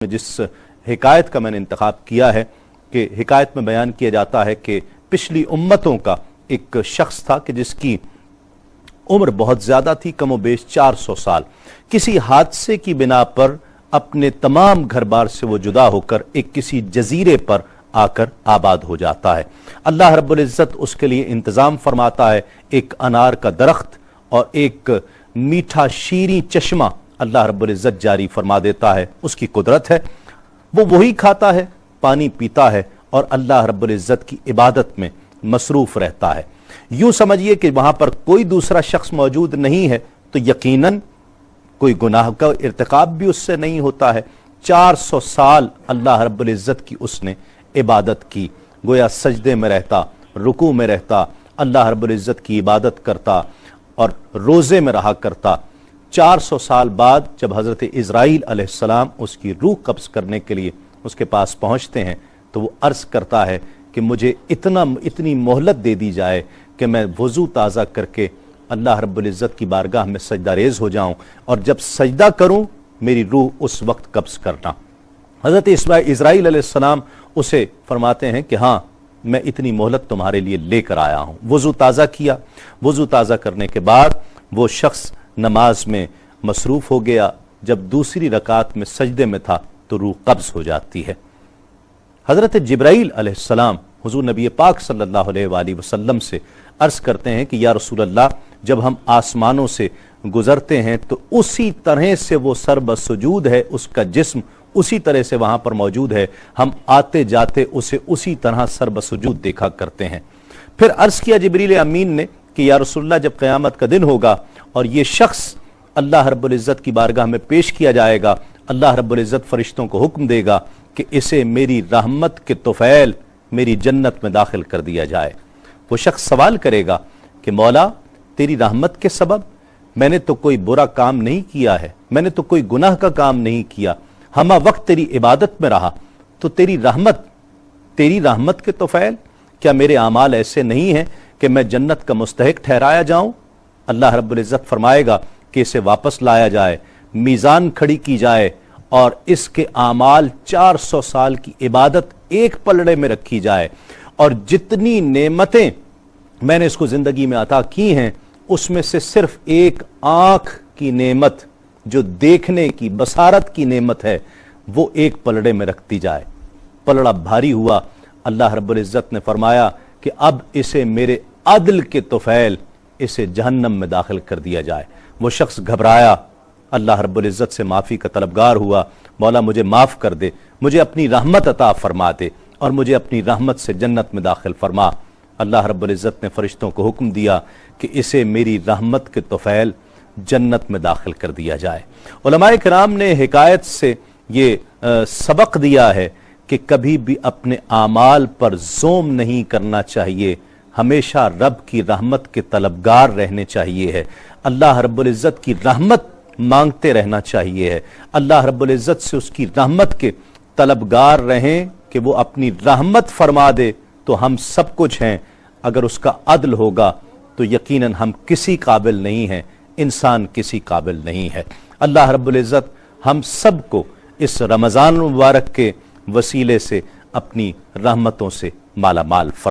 जिस हिकायत का मैंने इंतखाब किया है कि हिकायत में बयान किया जाता है कि पिछली उम्मतों का एक शख्स था कि जिसकी उम्र बहुत ज्यादा थी, कमोबेश 400 साल। किसी हादसे की बिना पर अपने तमाम घर बार से वो जुदा होकर एक किसी जजीरे पर आकर आबाद हो जाता है। अल्लाह रब्बुल इज्जत उसके लिए इंतजाम फरमाता है, एक अनार का दरख्त और एक मीठा शीरी चश्मा अल्लाह रब्बुल इज्जत जारी फरमा देता है। उसकी कुदरत है, वो वही खाता है, पानी पीता है और अल्लाह रब्बुल इज्जत की इबादत में मसरूफ रहता है। यूं समझिए कि वहां पर कोई दूसरा शख्स मौजूद नहीं है तो यकीनन कोई गुनाह का इर्तिकाब भी उससे नहीं होता है। 400 साल अल्लाह रब्बुल इज्जत की उसने इबादत की, गोया सजदे में रहता, रुकू में रहता, अल्लाह रब्बुल इज्जत की इबादत करता और रोजे में रहा करता। 400 साल बाद जब हजरत इज़राइल अलैहिस्सलाम उसकी रूह कब्ज करने के लिए उसके पास पहुंचते हैं तो वो अर्ज करता है कि मुझे इतनी मोहलत दे दी जाए कि मैं वजू ताज़ा करके अल्लाह रब्बुल इज्जत की बारगाह में सजदारेज हो जाऊं और जब सजदा करूं मेरी रूह उस वक्त कब्ज करना। हजरत इज़राइल अलैहिस्सलाम उसे फरमाते हैं कि हाँ, मैं इतनी मोहलत तुम्हारे लिए लेकर आया हूं। वजू ताज़ा किया, वजू ताज़ा करने के बाद वो शख्स नमाज में मसरूफ हो गया। जब दूसरी रकात में सजदे में था तो रूह कब्ज हो जाती है। हजरत जिब्राइल अलैहिस्सलाम हुजूर नबी पाक सल्लल्लाहु अलैहि वसल्लम से अर्ज करते हैं कि या रसूल अल्लाह, जब हम आसमानों से गुजरते हैं तो उसी तरह से वो सरबसुजूद है, उसका जिस्म उसी तरह से वहां पर मौजूद है, हम आते जाते उसे उसी तरह सरबसुजूद देखा करते हैं। फिर अर्ज किया जिब्रील अमीन ने कि या रसूल अल्लाह, जब क़यामत का दिन होगा और ये शख्स अल्लाह रब्बुल इज्जत की बारगाह में पेश किया जाएगा, अल्लाह रब्बुल इज्जत फरिश्तों को हुक्म देगा कि इसे मेरी रहमत के तुफैल मेरी जन्नत में दाखिल कर दिया जाए। वो शख्स सवाल करेगा कि मौला, तेरी रहमत के सबब मैंने तो कोई बुरा काम नहीं किया है, मैंने तो कोई गुनाह का काम नहीं किया, हमा वक्त तेरी इबादत में रहा, तो तेरी रहमत के तुफैल, क्या मेरे आमाल ऐसे नहीं हैं कि मैं जन्नत का मुस्तहिक ठहराया जाऊं? अल्लाह रब्बुल इज्जत फरमाएगा कि इसे वापस लाया जाए, मीज़ान खड़ी की जाए और इसके आमाल 400 साल की इबादत एक पलड़े में रखी जाए और जितनी नेमतें मैंने इसको जिंदगी में अता की हैं उसमें से सिर्फ एक आंख की नेमत, जो देखने की बसारत की नेमत है, वो एक पलड़े में रखती जाए। पलड़ा भारी हुआ। अल्लाह रब्बुल इज्जत ने फरमाया कि अब इसे मेरे अदल के तुफैल इसे जहन्नम में दाखिल कर दिया जाए। वो शख्स घबराया, अल्लाह रब्बुल इज्जत से माफ़ी का तलबगार हुआ, मौला मुझे माफ़ कर दे, मुझे अपनी रहमत अता फरमा दे और मुझे अपनी रहमत से जन्नत में दाखिल फरमा। अल्लाह रब्बुल इज्जत ने फरिश्तों को हुक्म दिया कि इसे मेरी रहमत के तुफैल जन्नत में दाखिल कर दिया जाए। उलमाए किराम ने हिकायत से ये सबक दिया है कि कभी भी अपने आमाल पर ज़ोम नहीं करना चाहिए, हमेशा रब की रहमत के तलबगार रहने चाहिए है, अल्लाह रब्बुल इज्जत की रहमत मांगते रहना चाहिए है, अल्लाह रब्बुल इज्जत से उसकी रहमत के तलबगार रहें कि वो अपनी रहमत फरमा दे तो हम सब कुछ हैं, अगर उसका अदल होगा तो यकीनन हम किसी काबिल नहीं हैं, इंसान किसी काबिल नहीं है। अल्लाह रब्बुल इज्जत हम सब को इस रमज़ान मुबारक के वसीले से अपनी रहमतों से माला माल